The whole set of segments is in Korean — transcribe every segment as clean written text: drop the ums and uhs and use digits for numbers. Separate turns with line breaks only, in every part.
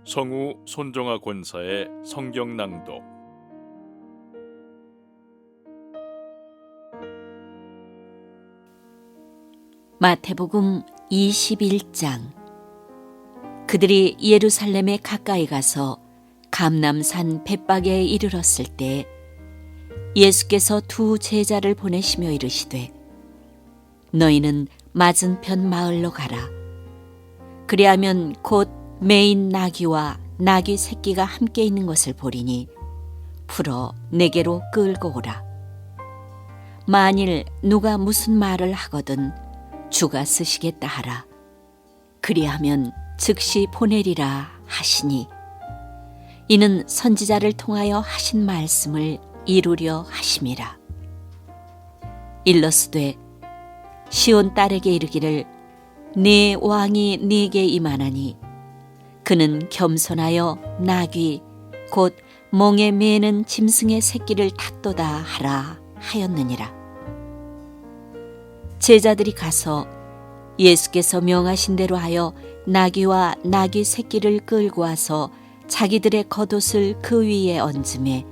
성우 손정아 권사의 성경 낭독.
마태복음 21장. 그들이 예루살렘에 가까이 가서 감람산 벳박에 이르렀을 때 예수께서 두 제자를 보내시며 이르시되, 너희는 맞은편 마을로 가라. 그리하면 곧 매인 나귀와 나귀 새끼가 함께 있는 것을 보리니 풀어 내게로 끌고 오라. 만일 누가 무슨 말을 하거든 주가 쓰시겠다 하라. 그리하면 즉시 보내리라 하시니, 이는 선지자를 통하여 하신 말씀을 이루려 하심이라. 일러스되 시온 딸에게 이르기를, 네 왕이 네게 임하나니 그는 겸손하여 나귀 곧 멍에 매는 짐승의 새끼를 탔도다 하라 하였느니라. 제자들이 가서 예수께서 명하신 대로 하여 나귀와 나귀 새끼를 끌고 와서 자기들의 겉옷을 그 위에 얹음에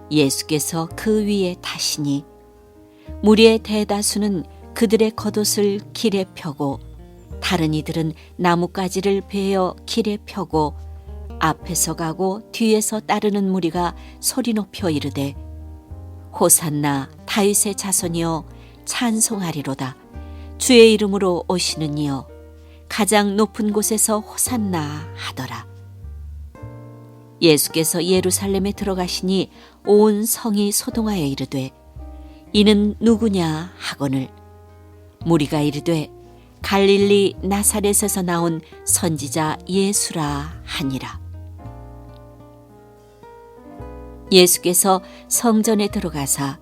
예수께서 그 위에 타시니, 무리의 대다수는 그들의 겉옷을 길에 펴고 다른 이들은 나뭇가지를 베어 길에 펴고 앞에서 가고 뒤에서 따르는 무리가 소리 높여 이르되, 호산나 다윗의 자손이여 찬송하리로다. 주의 이름으로 오시는 이여 가장 높은 곳에서 호산나 하더라. 예수께서 예루살렘에 들어가시니 온 성이 소동하여 이르되, 이는 누구냐 하거늘 무리가 이르되, 갈릴리 나사렛에서 나온 선지자 예수라 하니라. 예수께서 성전에 들어가사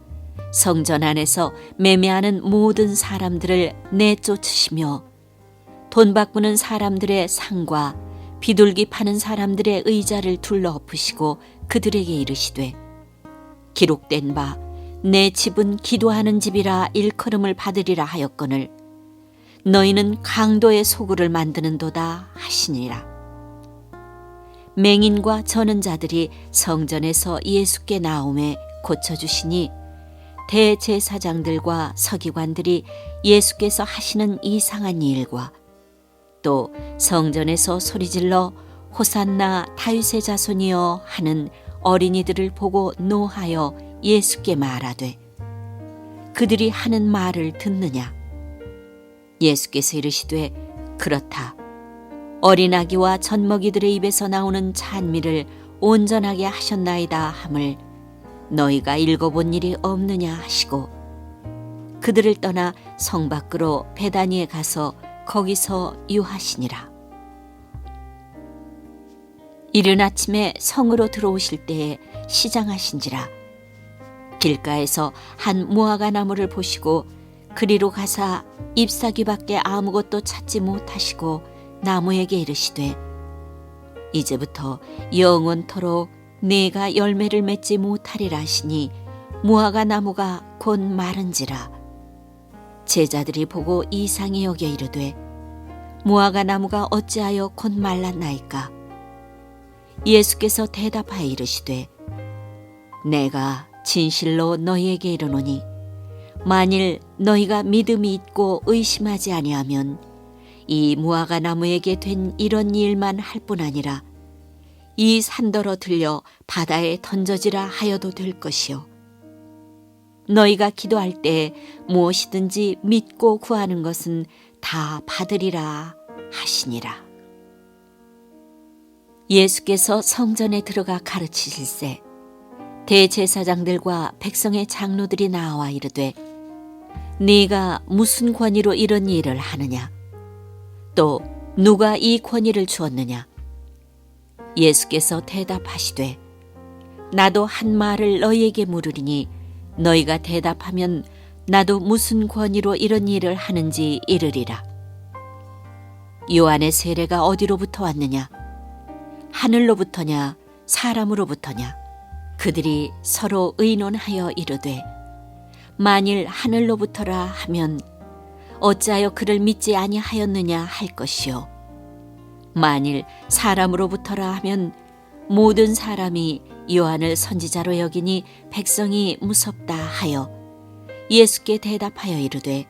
성전 안에서 매매하는 모든 사람들을 내쫓으시며 돈 바꾸는 사람들의 상과 비둘기 파는 사람들의 의자를 둘러 엎으시고 그들에게 이르시되, 기록된 바 내 집은 기도하는 집이라 일컬음을 받으리라 하였거늘 너희는 강도의 소굴을 만드는도다 하시니라. 맹인과 저는 자들이 성전에서 예수께 나오매 고쳐주시니, 대제사장들과 서기관들이 예수께서 하시는 이상한 일과 또 성전에서 소리질러 호산나 다윗의 자손이여 하는 어린이들을 보고 노하여 예수께 말하되, 그들이 하는 말을 듣느냐? 예수께서 이르시되, 그렇다. 어린아기와 젖먹이들의 입에서 나오는 찬미를 온전하게 하셨나이다 함을 너희가 읽어본 일이 없느냐 하시고, 그들을 떠나 성 밖으로 베다니에 가서 거기서 유하시니라. 이른 아침에 성으로 들어오실 때에 시장하신지라. 길가에서 한 무화과 나무를 보시고 그리로 가사 잎사귀밖에 아무것도 찾지 못하시고 나무에게 이르시되, 이제부터 영원토록 네가 열매를 맺지 못하리라 하시니 무화과 나무가 곧 마른지라. 제자들이 보고 이상히 여겨 이르되, 무화과 나무가 어찌하여 곧 말랐나이까? 예수께서 대답하여 이르시되, 내가 진실로 너희에게 이르노니 만일 너희가 믿음이 있고 의심하지 아니하면 이 무화과 나무에게 된 이런 일만 할 뿐 아니라 이 산더러 들려 바다에 던져지라 하여도 될 것이요, 너희가 기도할 때 무엇이든지 믿고 구하는 것은 다 받으리라 하시니라. 예수께서 성전에 들어가 가르치실세 대제사장들과 백성의 장로들이 나와 이르되, 네가 무슨 권위로 이런 일을 하느냐? 또 누가 이 권위를 주었느냐? 예수께서 대답하시되, 나도 한 말을 너희에게 물으리니 너희가 대답하면 나도 무슨 권위로 이런 일을 하는지 이르리라. 요한의 세례가 어디로부터 왔느냐? 하늘로부터냐 사람으로부터냐? 그들이 서로 의논하여 이르되, 만일 하늘로부터라 하면 어찌하여 그를 믿지 아니하였느냐 할 것이요, 만일 사람으로부터라 하면 모든 사람이 요한을 선지자로 여기니 백성이 무섭다 하여 예수께 대답하여 이르되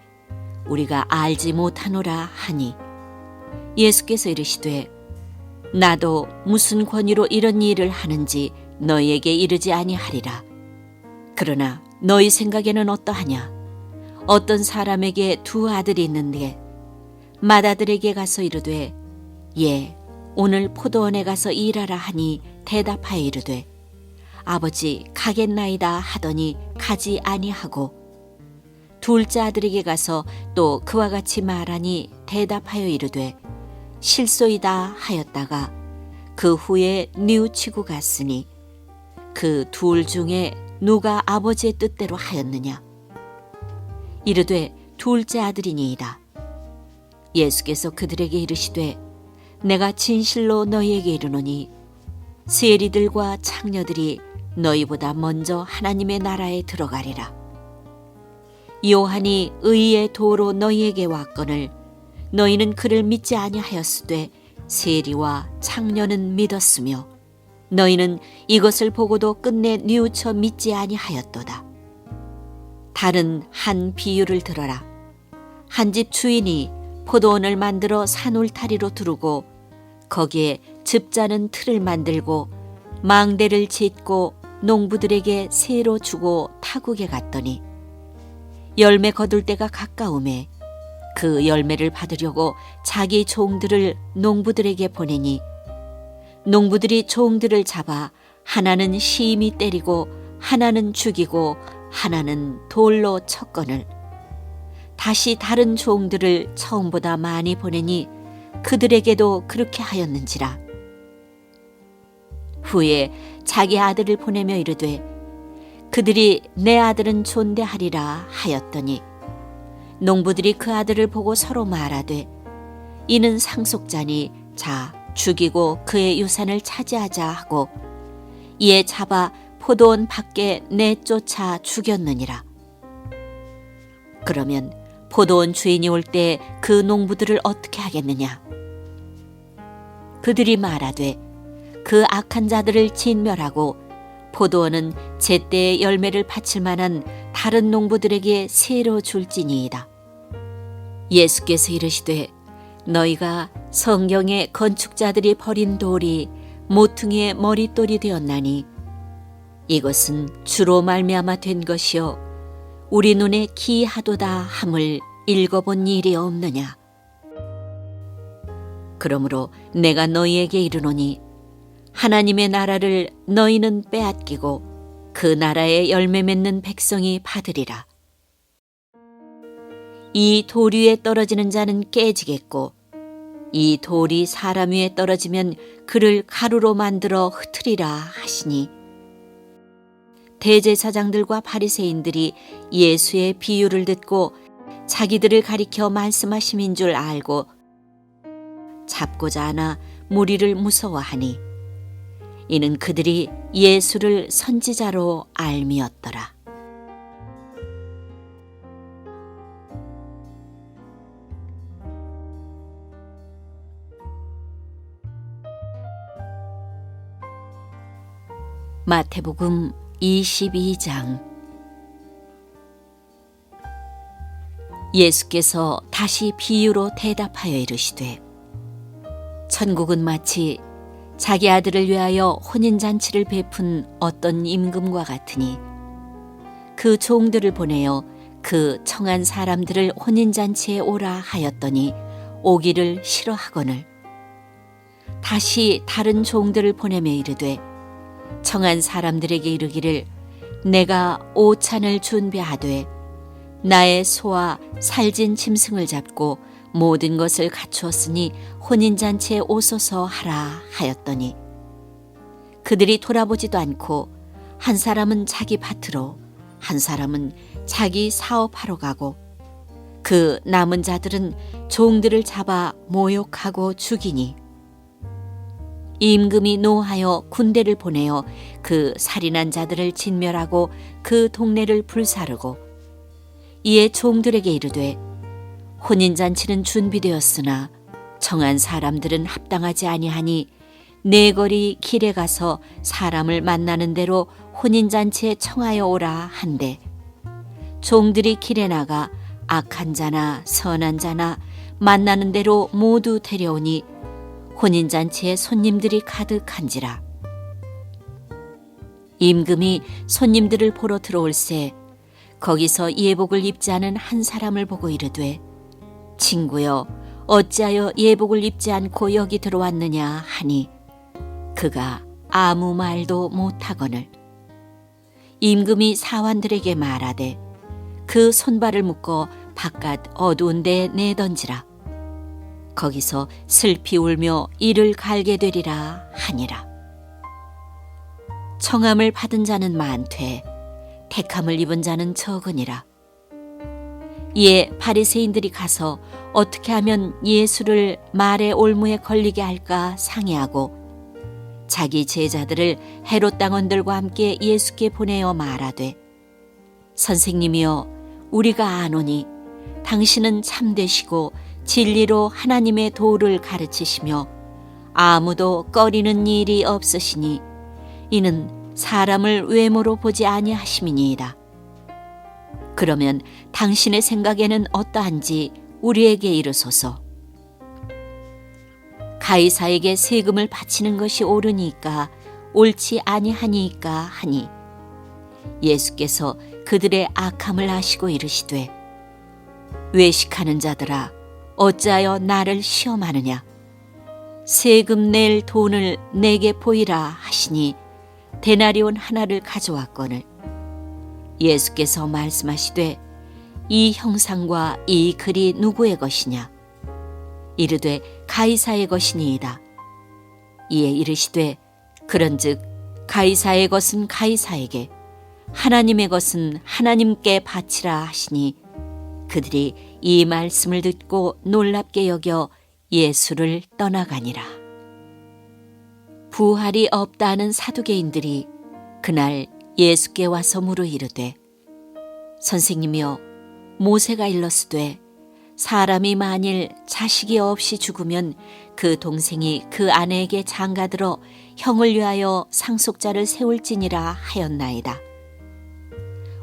우리가 알지 못하노라 하니 예수께서 이르시되 나도 무슨 권위로 이런 일을 하는지 너희에게 이르지 아니하리라. 그러나 너희 생각에는 어떠하냐? 어떤 사람에게 두 아들이 있는데 맏아들에게 가서 이르되 예 오늘 포도원에 가서 일하라 하니 대답하여 이르되 아버지 가겠나이다 하더니 가지 아니하고 둘째 아들에게 가서 또 그와 같이 말하니 대답하여 이르되 실소이다 하였다가 그 후에 뉘우치고 갔으니 그 둘 중에 누가 아버지의 뜻대로 하였느냐? 이르되 둘째 아들이니이다. 예수께서 그들에게 이르시되 내가 진실로 너희에게 이르노니 세리들과 창녀들이 너희보다 먼저 하나님의 나라에 들어가리라. 요한이 의의 도로 너희에게 왔거늘 너희는 그를 믿지 아니하였으되 세리와 창녀는 믿었으며 너희는 이것을 보고도 끝내 뉘우쳐 믿지 아니하였도다. 다른 한 비유를 들어라. 한 집 주인이 포도원을 만들어 산울타리로 두르고 거기에 즙자는 틀을 만들고 망대를 짓고 농부들에게 새로 주고 타국에 갔더니 열매 거둘 때가 가까우매 그 열매를 받으려고 자기 종들을 농부들에게 보내니 농부들이 종들을 잡아 하나는 심히 때리고 하나는 죽이고 하나는 돌로 쳤거늘 다시 다른 종들을 처음보다 많이 보내니 그들에게도 그렇게 하였는지라. 후에 자기 아들을 보내며 이르되 그들이 내 아들은 존대하리라 하였더니 농부들이 그 아들을 보고 서로 말하되 이는 상속자니 자 죽이고 그의 유산을 차지하자 하고 이에 잡아 포도원 밖에 내쫓아 죽였느니라. 그러면 포도원 주인이 올 때 그 농부들을 어떻게 하겠느냐? 그들이 말하되 그 악한 자들을 진멸하고 포도원은 제때의 열매를 바칠 만한 다른 농부들에게 새로 줄지니이다. 예수께서 이르시되 너희가 성경에 건축자들이 버린 돌이 모퉁이의 머릿돌이 되었나니 이것은 주로 말미암아 된 것이요 우리 눈에 기이하도다 함을 읽어본 일이 없느냐. 그러므로 내가 너희에게 이르노니 하나님의 나라를 너희는 빼앗기고 그 나라에 열매 맺는 백성이 받으리라. 이 돌 위에 떨어지는 자는 깨지겠고 이 돌이 사람 위에 떨어지면 그를 가루로 만들어 흩으리라 하시니 대제사장들과 바리새인들이 예수의 비유를 듣고 자기들을 가리켜 말씀하심인 줄 알고 잡고자 하나 무리를 무서워하니 이는 그들이 예수를 선지자로 알미었더라. 마태복음 22장. 예수께서 다시 비유로 대답하여 이르시되 천국은 마치 자기 아들을 위하여 혼인잔치를 베푼 어떤 임금과 같으니 그 종들을 보내어 그 청한 사람들을 혼인잔치에 오라 하였더니 오기를 싫어하거늘 다시 다른 종들을 보내며 이르되 청한 사람들에게 이르기를 내가 오찬을 준비하되 나의 소와 살진 짐승을 잡고 모든 것을 갖추었으니 혼인잔치에 오소서 하라 하였더니 그들이 돌아보지도 않고 한 사람은 자기 밭으로 한 사람은 자기 사업하러 가고 그 남은 자들은 종들을 잡아 모욕하고 죽이니 임금이 노하여 군대를 보내어 그 살인한 자들을 진멸하고 그 동네를 불사르고 이에 종들에게 이르되 혼인잔치는 준비되었으나 청한 사람들은 합당하지 아니하니 네 거리 길에 가서 사람을 만나는 대로 혼인잔치에 청하여 오라 한대 종들이 길에 나가 악한 자나 선한 자나 만나는 대로 모두 데려오니 혼인잔치에 손님들이 가득한지라. 임금이 손님들을 보러 들어올새 거기서 예복을 입지 않은 한 사람을 보고 이르되 친구여 어찌하여 예복을 입지 않고 여기 들어왔느냐 하니 그가 아무 말도 못하거늘 임금이 사환들에게 말하되 그 손발을 묶어 바깥 어두운 데에 내던지라. 거기서 슬피 울며 이를 갈게 되리라 하니라. 청함을 받은 자는 많되 택함을 입은 자는 적으니라. 이에 바리새인들이 가서 어떻게 하면 예수를 말의 올무에 걸리게 할까 상의하고 자기 제자들을 헤롯 당원들과 함께 예수께 보내어 말하되 선생님이여 우리가 아노니 당신은 참되시고 진리로 하나님의 도를 가르치시며 아무도 꺼리는 일이 없으시니 이는 사람을 외모로 보지 아니하심이니이다. 그러면 당신의 생각에는 어떠한지 우리에게 이르소서. 가이사에게 세금을 바치는 것이 옳으니까 옳지 아니하니까 하니 예수께서 그들의 악함을 아시고 이르시되 외식하는 자들아 어찌하여 나를 시험하느냐 세금 낼 돈을 내게 보이라 하시니 데나리온 하나를 가져왔거늘 예수께서 말씀하시되 이 형상과 이 글이 누구의 것이냐 이르되 가이사의 것이니이다. 이에 이르시되 그런즉 가이사의 것은 가이사에게 하나님의 것은 하나님께 바치라 하시니 그들이 이 말씀을 듣고 놀랍게 여겨 예수를 떠나가니라. 부활이 없다는 사두개인들이 그날 예수께 와서 물어 이르되 선생님이여 모세가 일렀으되 사람이 만일 자식이 없이 죽으면 그 동생이 그 아내에게 장가들어 형을 위하여 상속자를 세울지니라 하였나이다.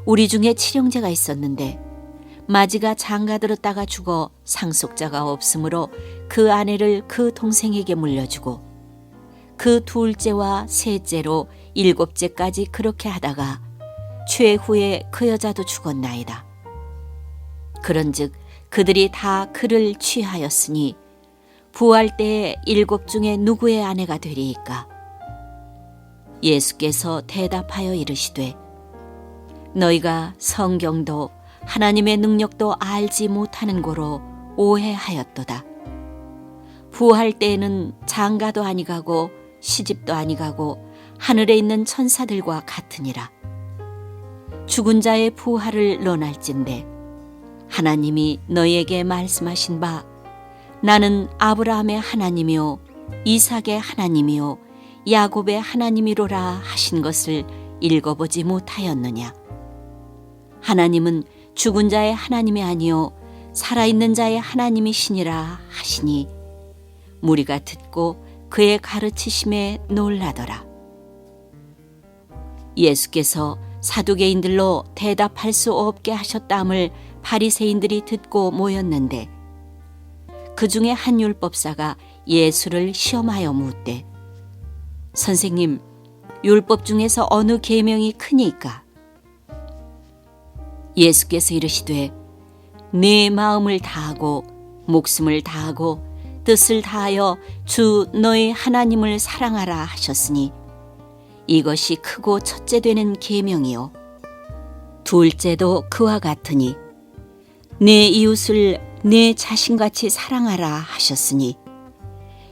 우리 중에 칠형제가 있었는데 마지가 장가들었다가 죽어 상속자가 없으므로 그 아내를 그 동생에게 물려주고 그 둘째와 셋째로 일곱째까지 그렇게 하다가 최후에 그 여자도 죽었나이다. 그런즉 그들이 다 그를 취하였으니 부활 때에 일곱 중에 누구의 아내가 되리이까? 예수께서 대답하여 이르시되 너희가 성경도 하나님의 능력도 알지 못하는 고로 오해하였도다. 부활 때에는 장가도 아니가고 시집도 아니가고 하늘에 있는 천사들과 같으니라. 죽은 자의 부활을 논할진대 하나님이 너희에게 말씀하신 바 나는 아브라함의 하나님이요 이삭의 하나님이요 야곱의 하나님이로라 하신 것을 읽어보지 못하였느냐. 하나님은 죽은 자의 하나님이 아니요 살아있는 자의 하나님이시니라 하시니 무리가 듣고 그의 가르치심에 놀라더라. 예수께서 사두개인들로 대답할 수 없게 하셨다함을 바리새인들이 듣고 모였는데 그 중에 한 율법사가 예수를 시험하여 묻되 선생님 율법 중에서 어느 계명이 크니까? 예수께서 이르시되 네 마음을 다하고 목숨을 다하고 뜻을 다하여 주 너희 하나님을 사랑하라 하셨으니 이것이 크고 첫째 되는 계명이요 둘째도 그와 같으니 내 이웃을 내 자신같이 사랑하라 하셨으니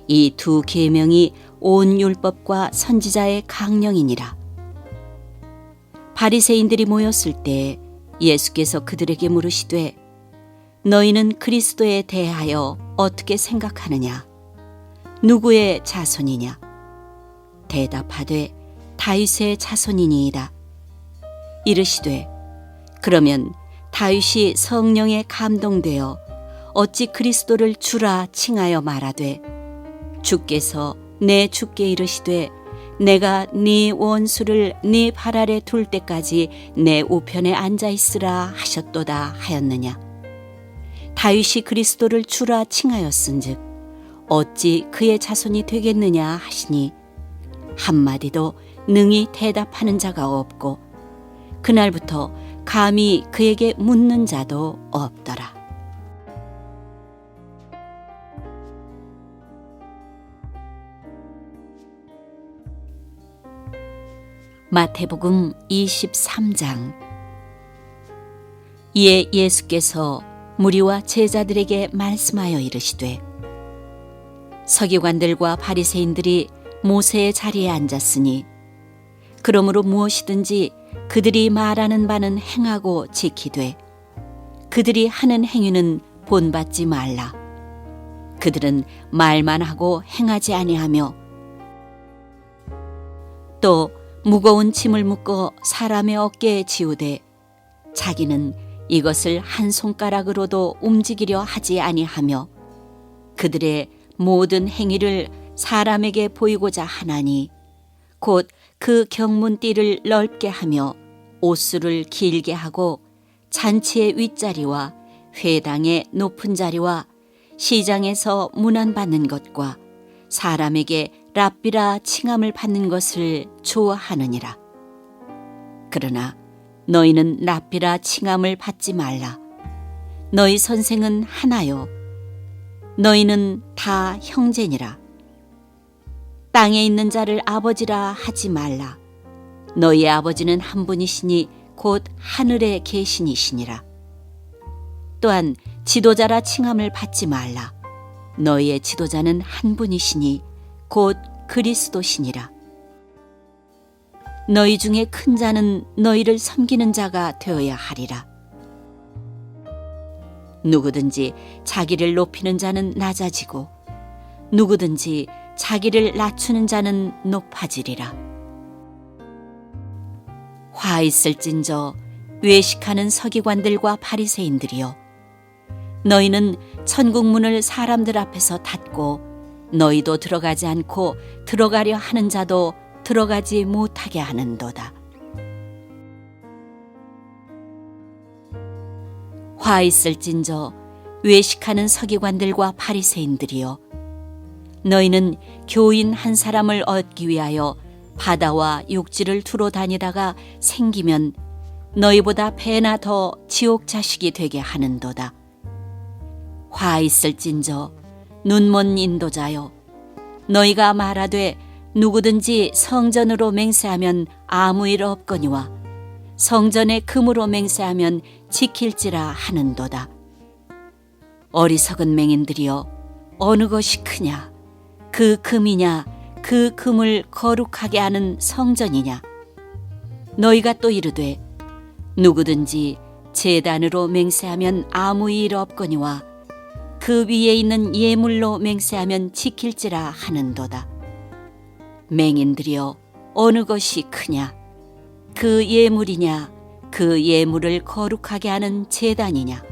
이 두 계명이 온 율법과 선지자의 강령이니라. 바리새인들이 모였을 때 예수께서 그들에게 물으시되 너희는 그리스도에 대하여 어떻게 생각하느냐? 누구의 자손이냐? 대답하되 다윗의 자손이니이다. 이르시되 그러면 다윗이 성령에 감동되어 어찌 그리스도를 주라 칭하여 말하되 주께서 내 주께 이르시되 내가 네 원수를 네 발 아래 둘 때까지 내 우편에 앉아 있으라 하셨도다 하였느냐. 다윗이 그리스도를 주라 칭하였은즉 어찌 그의 자손이 되겠느냐 하시니 한마디도 능히 대답하는 자가 없고 그날부터 감히 그에게 묻는 자도 없더라. 마태복음 23장. 이에 예수께서 무리와 제자들에게 말씀하여 이르시되 서기관들과 바리새인들이 모세의 자리에 앉았으니 그러므로 무엇이든지 그들이 말하는 바는 행하고 지키되 그들이 하는 행위는 본받지 말라. 그들은 말만 하고 행하지 아니하며 또 무거운 짐을 묶어 사람의 어깨에 지우되 자기는 이것을 한 손가락으로도 움직이려 하지 아니하며 그들의 모든 행위를 사람에게 보이고자 하나니 곧 그 경문띠를 넓게 하며 옷수를 길게 하고 잔치의 윗자리와 회당의 높은 자리와 시장에서 문안받는 것과 사람에게 랍비라 칭함을 받는 것을 좋아하느니라. 그러나 너희는 랍비라 칭함을 받지 말라. 너희 선생은 하나요. 너희는 다 형제니라. 땅에 있는 자를 아버지라 하지 말라. 너희 아버지는 한 분이시니 곧 하늘에 계시니시니라. 또한 지도자라 칭함을 받지 말라. 너희의 지도자는 한 분이시니 곧 그리스도시니라. 너희 중에 큰 자는 너희를 섬기는 자가 되어야 하리라. 누구든지 자기를 높이는 자는 낮아지고 누구든지 자기를 낮추는 자는 높아지리라. 화 있을진저 외식하는 서기관들과 바리새인들이여, 너희는 천국 문을 사람들 앞에서 닫고 너희도 들어가지 않고 들어가려 하는 자도 들어가지 못하게 하는도다. 화 있을진저 외식하는 서기관들과 바리새인들이여, 너희는 교인 한 사람을 얻기 위하여 바다와 육지를 두루 다니다가 생기면 너희보다 배나 더 지옥 자식이 되게 하는도다. 화 있을진저 눈먼 인도자여, 너희가 말하되 누구든지 성전으로 맹세하면 아무 일 없거니와 성전에 금으로 맹세하면 지킬지라 하는도다. 어리석은 맹인들이여, 어느 것이 크냐? 그 금이냐? 그 금을 거룩하게 하는 성전이냐? 너희가 또 이르되 누구든지 제단으로 맹세하면 아무 일 없거니와 그 위에 있는 예물로 맹세하면 지킬지라 하는도다. 맹인들이여, 어느 것이 크냐? 그 예물이냐? 그 예물을 거룩하게 하는 제단이냐?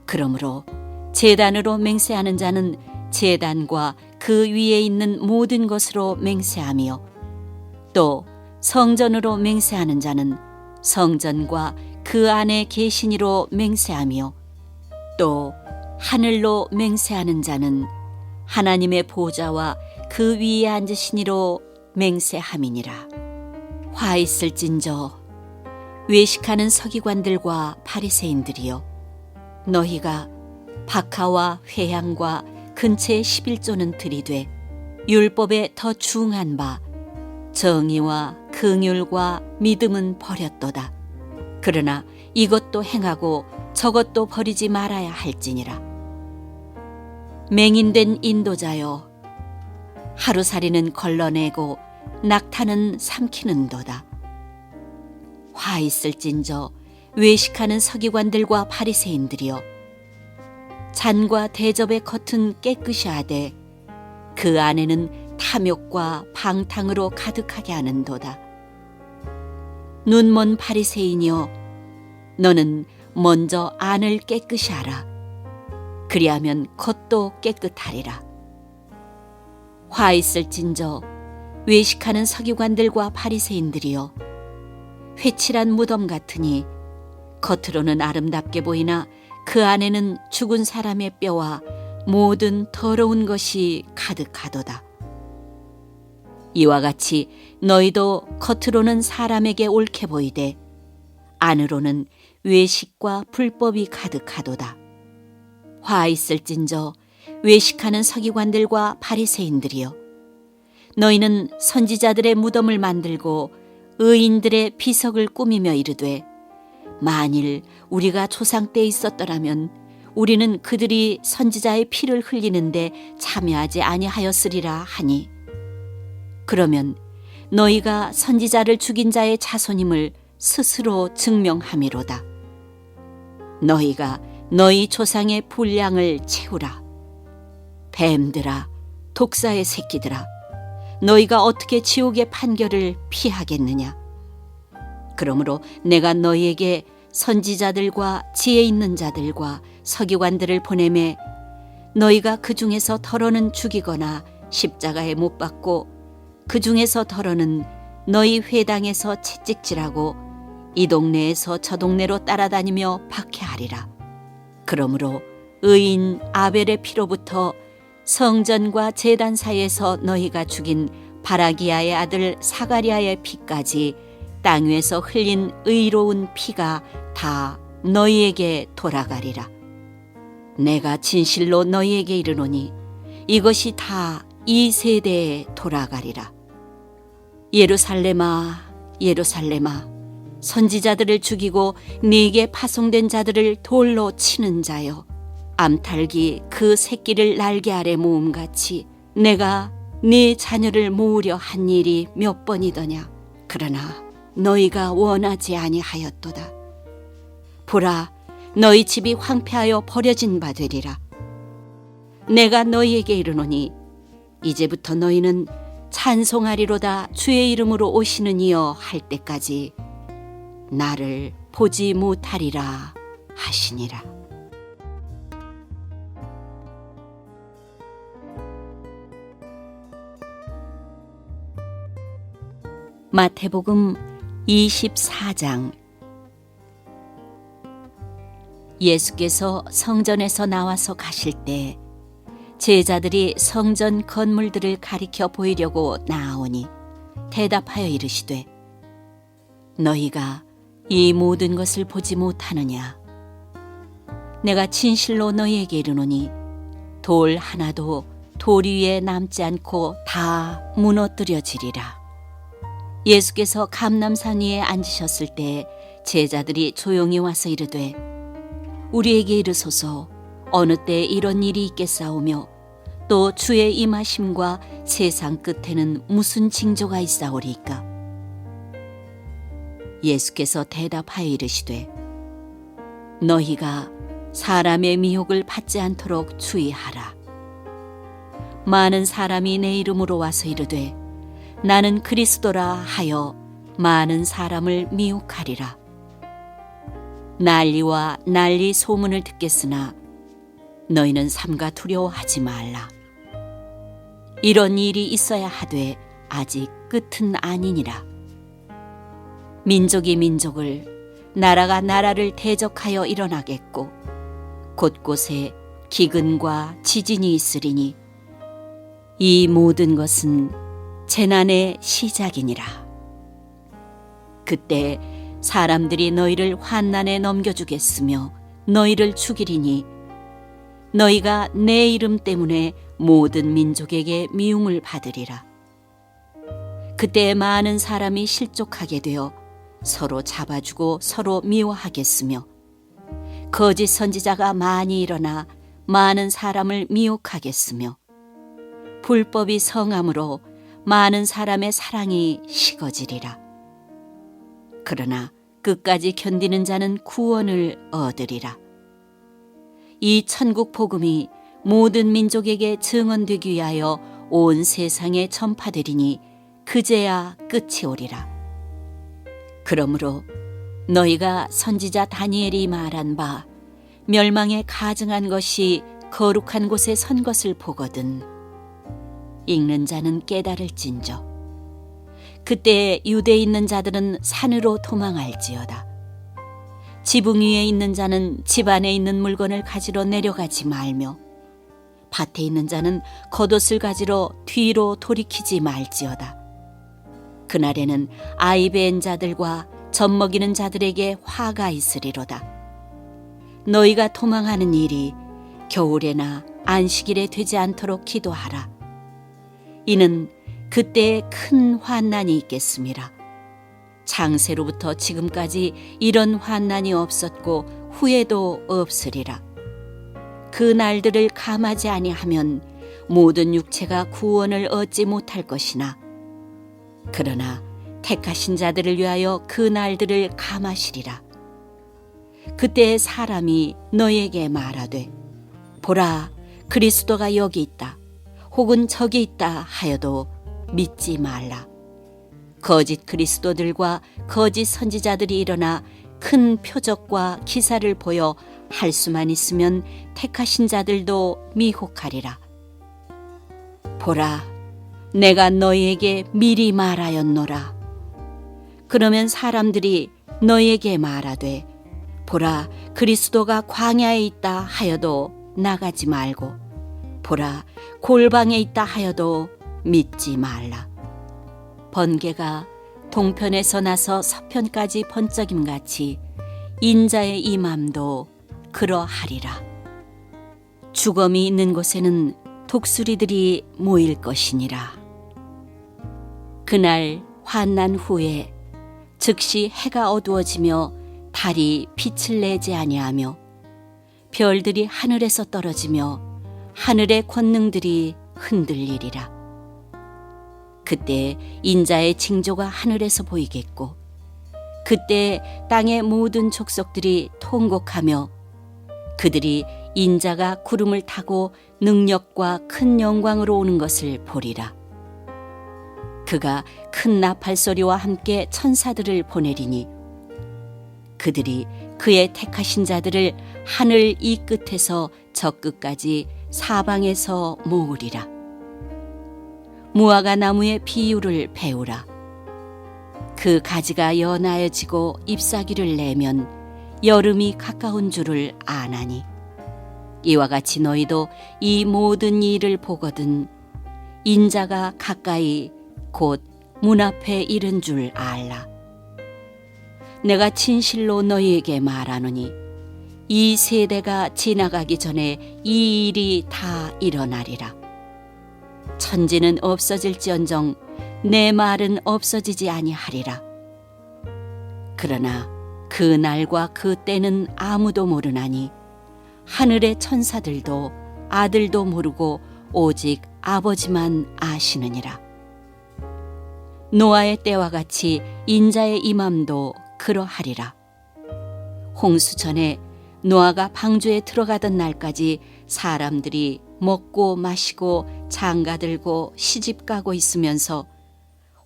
그러므로 제단으로 맹세하는 자는 제단과 그 위에 있는 모든 것으로 맹세하며, 또 성전으로 맹세하는 자는 성전과 그 안에 계시니로 맹세하며, 또 하늘로 맹세하는 자는 하나님의 보좌와 그 위에 앉으시니로 맹세함이니라. 화 있을진저 외식하는 서기관들과 바리새인들이여, 너희가 박하와 회향과 근처의 11조는 들이되 율법에 더 중한 바 정의와 긍휼과 믿음은 버렸도다. 그러나 이것도 행하고 저것도 버리지 말아야 할지니라. 맹인된 인도자여, 하루살이는 걸러내고 낙타는 삼키는도다. 화 있을진저 외식하는 서기관들과 바리새인들이여, 잔과 대접의 겉은 깨끗이 하되 그 안에는 탐욕과 방탕으로 가득하게 하는도다. 눈먼 바리새인이여, 너는 먼저 안을 깨끗이 하라. 그리하면 겉도 깨끗하리라. 화 있을진저 외식하는 서기관들과 바리새인들이여, 회칠한 무덤 같으니 겉으로는 아름답게 보이나 그 안에는 죽은 사람의 뼈와 모든 더러운 것이 가득하도다. 이와 같이 너희도 겉으로는 사람에게 옳게 보이되 안으로는 외식과 불법이 가득하도다. 화 있을진저 외식하는 서기관들과 바리새인들이여, 너희는 선지자들의 무덤을 만들고 의인들의 비석을 꾸미며 이르되, 만일 우리가 조상 때 있었더라면 우리는 그들이 선지자의 피를 흘리는데 참여하지 아니하였으리라 하니, 그러면 너희가 선지자를 죽인 자의 자손임을 스스로 증명함이로다. 너희가 너희 조상의 분량을 채우라. 뱀들아, 독사의 새끼들아, 너희가 어떻게 지옥의 판결을 피하겠느냐? 그러므로 내가 너희에게 선지자들과 지혜 있는 자들과 서기관들을 보내매 너희가 그 중에서 덜어는 죽이거나 십자가에 못 박고 그 중에서 덜어는 너희 회당에서 채찍질하고 이 동네에서 저 동네로 따라다니며 박해하리라. 그러므로 의인 아벨의 피로부터 성전과 제단 사이에서 너희가 죽인 바라기야의 아들 사가리아의 피까지 땅 위에서 흘린 의로운 피가 다 너희에게 돌아가리라. 내가 진실로 너희에게 이르노니 이것이 다 이 세대에 돌아가리라. 예루살렘아, 예루살렘아, 선지자들을 죽이고 네게 파송된 자들을 돌로 치는 자여, 암탉이 그 새끼를 날개 아래 모음같이 내가 네 자녀를 모으려 한 일이 몇 번이더냐. 그러나 너희가 원하지 아니하였도다. 보라, 너희 집이 황폐하여 버려진 바 되리라. 내가 너희에게 이르노니 이제부터 너희는 찬송하리로다 주의 이름으로 오시는 이여 할 때까지 나를 보지 못하리라 하시니라. 마태복음 24장. 예수께서 성전에서 나와서 가실 때 제자들이 성전 건물들을 가리켜 보이려고 나아오니 대답하여 이르시되, 너희가 이 모든 것을 보지 못하느냐? 내가 진실로 너희에게 이르노니 돌 하나도 돌 위에 남지 않고 다 무너뜨려지리라. 예수께서 감람산 위에 앉으셨을 때 제자들이 조용히 와서 이르되, 우리에게 이르소서 어느 때 이런 일이 있겠사오며 또 주의 임하심과 세상 끝에는 무슨 징조가 있사오리까? 예수께서 대답하여 이르시되, 너희가 사람의 미혹을 받지 않도록 주의하라. 많은 사람이 내 이름으로 와서 이르되 나는 그리스도라 하여 많은 사람을 미혹하리라. 난리와 난리 소문을 듣겠으나 너희는 삼가 두려워하지 말라. 이런 일이 있어야 하되 아직 끝은 아니니라. 민족이 민족을, 나라가 나라를 대적하여 일어나겠고 곳곳에 기근과 지진이 있으리니 이 모든 것은 재난의 시작이니라. 그때 사람들이 너희를 환난에 넘겨주겠으며 너희를 죽이리니 너희가 내 이름 때문에 모든 민족에게 미움을 받으리라. 그때 많은 사람이 실족하게 되어 서로 잡아주고 서로 미워하겠으며 거짓 선지자가 많이 일어나 많은 사람을 미혹하겠으며 불법이 성함으로 많은 사람의 사랑이 식어지리라. 그러나 끝까지 견디는 자는 구원을 얻으리라. 이 천국 복음이 모든 민족에게 증언되기 위하여 온 세상에 전파되리니 그제야 끝이 오리라. 그러므로 너희가 선지자 다니엘이 말한 바 멸망에 가증한 것이 거룩한 곳에 선 것을 보거든 읽는 자는 깨달을진저 그때 유대에 있는 자들은 산으로 도망할지어다. 지붕 위에 있는 자는 집 안에 있는 물건을 가지러 내려가지 말며 밭에 있는 자는 겉옷을 가지러 뒤로 돌이키지 말지어다. 그날에는 아이 배은 자들과 젖 먹이는 자들에게 화가 있으리로다. 너희가 도망하는 일이 겨울에나 안식일에 되지 않도록 기도하라. 이는 그때에 큰 환난이 있겠음이라. 창세로부터 지금까지 이런 환난이 없었고 후에도 없으리라. 그 날들을 감하지 아니하면 모든 육체가 구원을 얻지 못할 것이나 그러나 택하신 자들을 위하여 그 날들을 감하시리라. 그때 사람이 너에게 말하되 보라 그리스도가 여기 있다 혹은 저기 있다 하여도 믿지 말라. 거짓 그리스도들과 거짓 선지자들이 일어나 큰 표적과 기사를 보여 할 수만 있으면 택하신 자들도 미혹하리라. 보라 내가 너희에게 미리 말하였노라. 그러면 사람들이 너희에게 말하되 보라 그리스도가 광야에 있다 하여도 나가지 말고 보라 골방에 있다 하여도 믿지 말라. 번개가 동편에서 나서 서편까지 번쩍임같이 인자의 임함도 그러하리라. 주검이 있는 곳에는 독수리들이 모일 것이니라. 그날 환난 후에 즉시 해가 어두워지며 달이 빛을 내지 아니하며 별들이 하늘에서 떨어지며 하늘의 권능들이 흔들리리라. 그때 인자의 징조가 하늘에서 보이겠고 그때 땅의 모든 족속들이 통곡하며 그들이 인자가 구름을 타고 능력과 큰 영광으로 오는 것을 보리라. 그가 큰 나팔 소리와 함께 천사들을 보내리니 그들이 그의 택하신 자들을 하늘 이 끝에서 저 끝까지 사방에서 모으리라. 무화과 나무의 비유를 배우라. 그 가지가 연하여지고 잎사귀를 내면 여름이 가까운 줄을 아나니 이와 같이 너희도 이 모든 일을 보거든 인자가 가까이 곧 문 앞에 이른 줄 알라. 내가 진실로 너희에게 말하노니 이 세대가 지나가기 전에 이 일이 다 일어나리라. 천지는 없어질지언정 내 말은 없어지지 아니하리라. 그러나 그 날과 그 때는 아무도 모르나니 하늘의 천사들도 아들도 모르고 오직 아버지만 아시느니라. 노아의 때와 같이 인자의 임함도 그러하리라. 홍수 전에 노아가 방주에 들어가던 날까지 사람들이 먹고 마시고 장가들고 시집가고 있으면서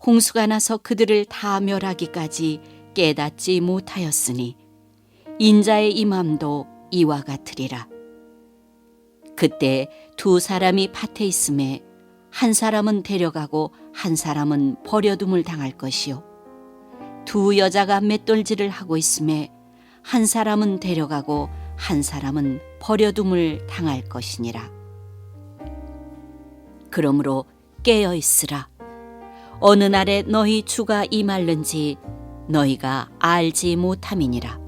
홍수가 나서 그들을 다 멸하기까지 깨닫지 못하였으니 인자의 임함도 이와 같으리라. 그때 두 사람이 밭에 있음에 한 사람은 데려가고 한 사람은 버려둠을 당할 것이요 두 여자가 맷돌질을 하고 있음에 한 사람은 데려가고 한 사람은 버려둠을 당할 것이니라. 그러므로 깨어 있으라. 어느 날에 너희 주가 임할는지 너희가 알지 못함이니라.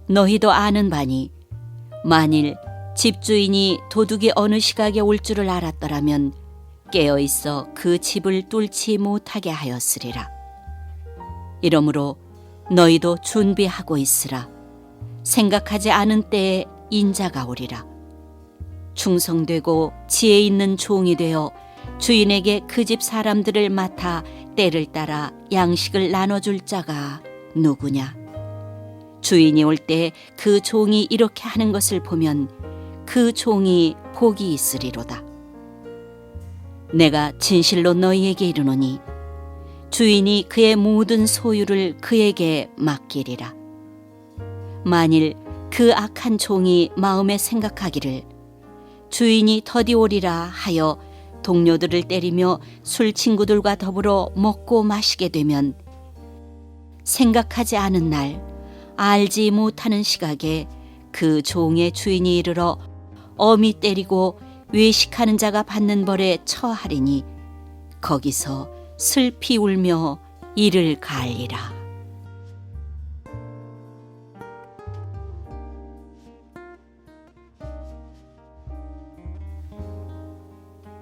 너희도 아는 바니 만일 집주인이 도둑이 어느 시각에 올 줄을 알았더라면 깨어 있어 그 집을 뚫지 못하게 하였으리라. 이러므로 너희도 준비하고 있으라. 생각하지 않은 때에 인자가 오리라. 충성되고 지혜 있는 종이 되어 주인에게 그 집 사람들을 맡아 때를 따라 양식을 나눠줄 자가 누구냐? 주인이 올 때 그 종이 이렇게 하는 것을 보면 그 종이 복이 있으리로다. 내가 진실로 너희에게 이르노니 주인이 그의 모든 소유를 그에게 맡기리라. 만일 그 악한 종이 마음에 생각하기를 주인이 더디 오리라 하여 동료들을 때리며 술 친구들과 더불어 먹고 마시게 되면 생각하지 않은 날 알지 못하는 시각에 그 종의 주인이 이르러 엄히 때리고 외식하는 자가 받는 벌에 처하리니 거기서 슬피 울며 이를 갈리라.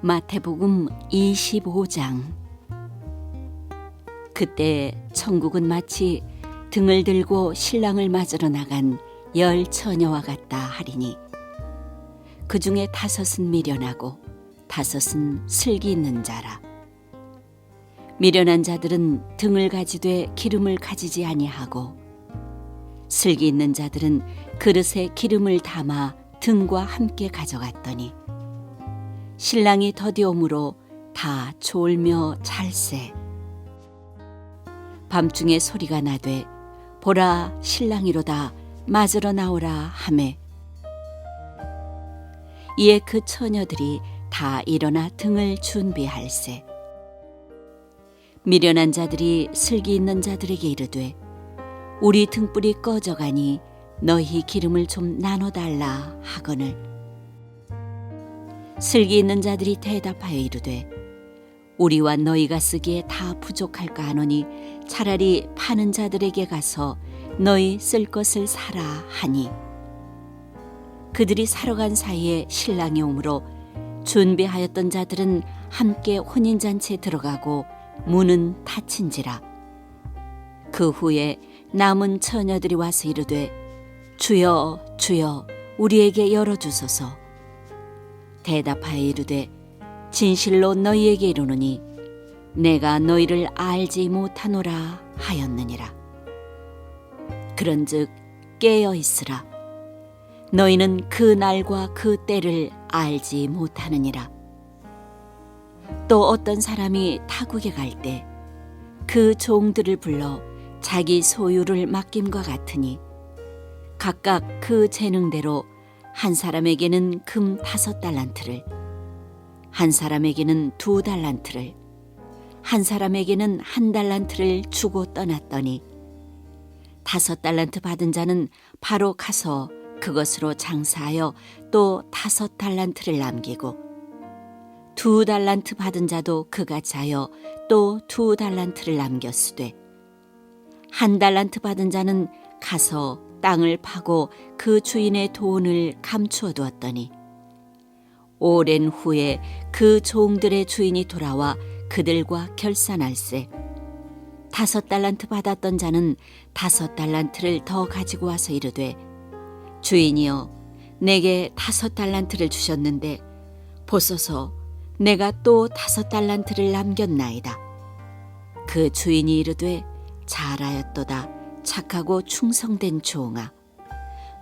마태복음 25장. 그때 천국은 마치 등을 들고 신랑을 맞으러 나간 10 처녀와 같다 하리니 그 중에 5은 미련하고 5은 슬기 있는 자라. 미련한 자들은 등을 가지되 기름을 가지지 아니하고 슬기 있는 자들은 그릇에 기름을 담아 등과 함께 가져갔더니 신랑이 더디옴으로 다 졸며 잘세. 밤중에 소리가 나되 보라 신랑이로다 맞으러 나오라 하매 이에 그 처녀들이 다 일어나 등을 준비할세. 미련한 자들이 슬기 있는 자들에게 이르되 우리 등불이 꺼져가니 너희 기름을 좀 나눠달라 하거늘 슬기 있는 자들이 대답하여 이르되 우리와 너희가 쓰기에 다 부족할까 하노니 차라리 파는 자들에게 가서 너희 쓸 것을 사라 하니 그들이 사러 간 사이에 신랑이 오므로 준비하였던 자들은 함께 혼인잔치에 들어가고 문은 닫힌지라. 그 후에 남은 처녀들이 와서 이르되 주여 주여 우리에게 열어주소서. 대답하여 이르되 진실로 너희에게 이르노니 내가 너희를 알지 못하노라 하였느니라. 그런즉 깨어 있으라. 너희는 그 날과 그 때를 알지 못하느니라. 또 어떤 사람이 타국에 갈 때 그 종들을 불러 자기 소유를 맡김과 같으니 각각 그 재능대로 한 사람에게는 금 5달란트를, 한 사람에게는 2달란트를, 한 사람에게는 1달란트를 주고 떠났더니 5달란트 받은 자는 바로 가서 그것으로 장사하여 또 5달란트를 남기고 2달란트 받은 자도 그같이 하여 또 2달란트를 남겼으되 1달란트 받은 자는 가서 땅을 파고 그 주인의 돈을 감추어 두었더니 오랜 후에 그 종들의 주인이 돌아와 그들과 결산할세. 5달란트 받았던 자는 5달란트를 더 가지고 와서 이르되 주인이여 내게 5달란트를 주셨는데 보소서 내가 또 5달란트를 남겼나이다. 그 주인이 이르되 잘하였도다 착하고 충성된 종아.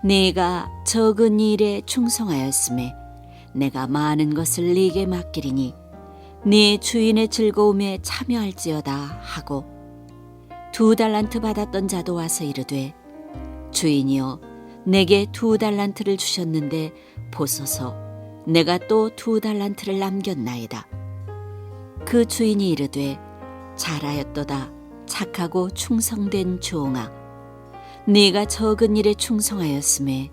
네가 적은 일에 충성하였음에 내가 많은 것을 네게 맡기리니 네 주인의 즐거움에 참여할지어다 하고 2달란트 받았던 자도 와서 이르되 주인이여 내게 2달란트를 주셨는데 보소서 내가 또 2달란트를 남겼나이다. 그 주인이 이르되 잘하였도다 착하고 충성된 종아. 네가 적은 일에 충성하였음에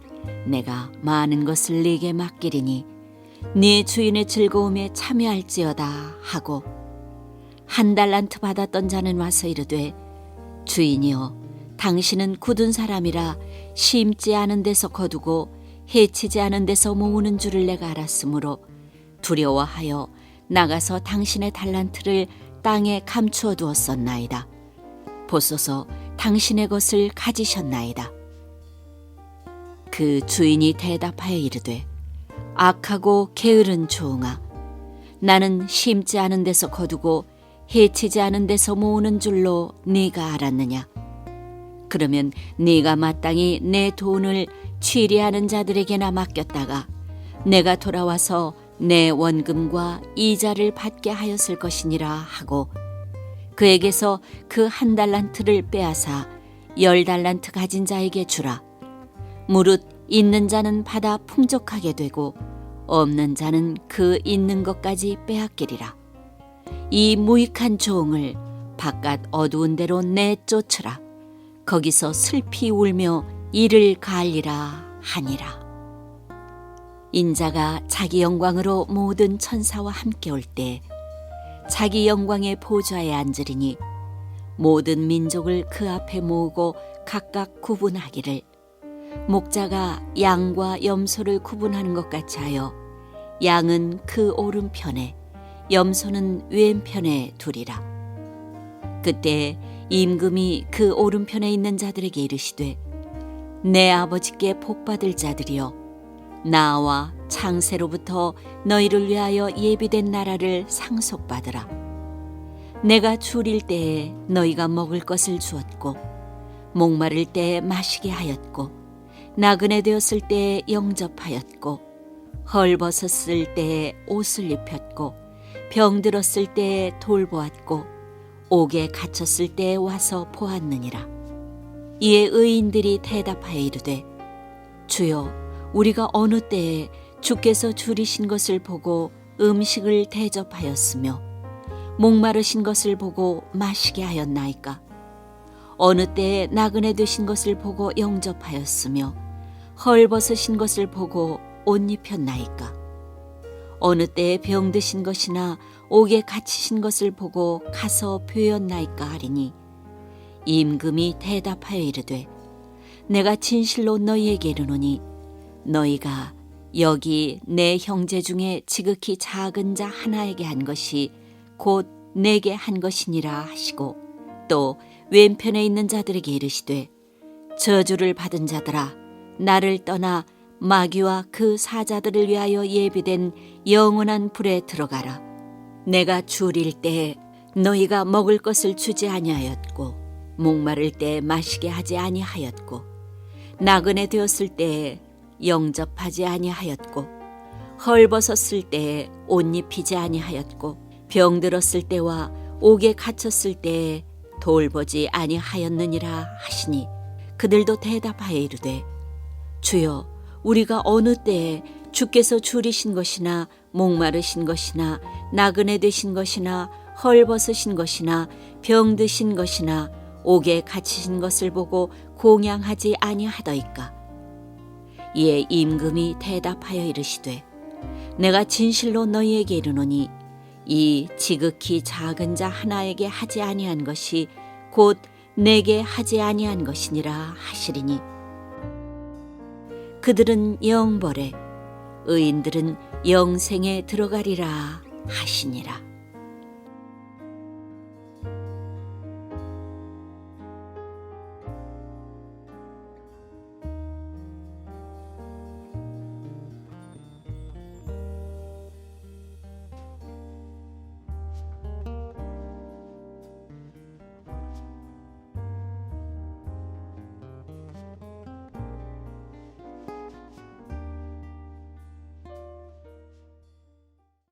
내가 많은 것을 네게 맡기리니 네 주인의 즐거움에 참여할지어다 하고 1달란트 받았던 자는 와서 이르되 주인이여 당신은 굳은 사람이라 심지 않은 데서 거두고 해치지 않은 데서 모으는 줄을 내가 알았으므로 두려워하여 나가서 당신의 달란트를 땅에 감추어 두었었나이다. 보소서 당신의 것을 가지셨나이다. 그 주인이 대답하여 이르되 악하고 게으른 종아. 나는 심지 않은 데서 거두고 해치지 않은 데서 모으는 줄로 네가 알았느냐. 그러면 네가 마땅히 내 돈을 취리하는 자들에게나 맡겼다가 내가 돌아와서 내 원금과 이자를 받게 하였을 것이니라 하고 그에게서 그 1달란트를 빼앗아 10달란트 가진 자에게 주라. 무릇 있는 자는 받아 풍족하게 되고 없는 자는 그 있는 것까지 빼앗기리라. 이 무익한 종을 바깥 어두운 데로 내쫓으라. 거기서 슬피 울며 이를 갈리라 하니라. 인자가 자기 영광으로 모든 천사와 함께 올 때 자기 영광의 보좌에 앉으리니 모든 민족을 그 앞에 모으고 각각 구분하기를 목자가 양과 염소를 구분하는 것 같이 하여 양은 그 오른편에 염소는 왼편에 두리라. 그때 임금이 그 오른편에 있는 자들에게 이르시되 내 아버지께 복받을 자들이여 나와 창세로부터 너희를 위하여 예비된 나라를 상속받으라. 내가 줄일 때에 너희가 먹을 것을 주었고 목마를 때에 마시게 하였고 나그네 되었을 때에 영접하였고 헐벗었을 때에 옷을 입혔고 병들었을 때에 돌보았고 옥에 갇혔을 때에 와서 보았느니라. 이에 의인들이 대답하여 이르되 주여 우리가 어느 때에 주께서 줄이신 것을 보고 음식을 대접하였으며 목마르신 것을 보고 마시게 하였나이까? 어느 때에 나그네 되신 것을 보고 영접하였으며 헐벗으신 것을 보고 옷 입혔나이까? 어느 때에 병드신 것이나 옥에 갇히신 것을 보고 가서 뵈었나이까 하리니 임금이 대답하여 이르되 내가 진실로 너희에게 이르노니 너희가 여기 내 형제 중에 지극히 작은 자 하나에게 한 것이 곧 내게 한 것이니라 하시고 또 왼편에 있는 자들에게 이르시되 저주를 받은 자들아 나를 떠나 마귀와 그 사자들을 위하여 예비된 영원한 불에 들어가라. 내가 줄일 때에 너희가 먹을 것을 주지 아니하였고 목마를 때에 마시게 하지 아니하였고 나그네 되었을 때에 영접하지 아니하였고 헐벗었을 때에 옷 입히지 아니하였고 병들었을 때와 옥에 갇혔을 때에 돌보지 아니하였느니라 하시니 그들도 대답하여 이르되 주여 우리가 어느 때에 주께서 줄이신 것이나 목마르신 것이나 나그네 되신 것이나 헐벗으신 것이나 병드신 것이나 옥에 갇히신 것을 보고 공양하지 아니하더이까? 이에 임금이 대답하여 이르시되 내가 진실로 너희에게 이르노니 이 지극히 작은 자 하나에게 하지 아니한 것이 곧 내게 하지 아니한 것이니라 하시리니 그들은 영벌에 의인들은 영생에 들어가리라 하시니라.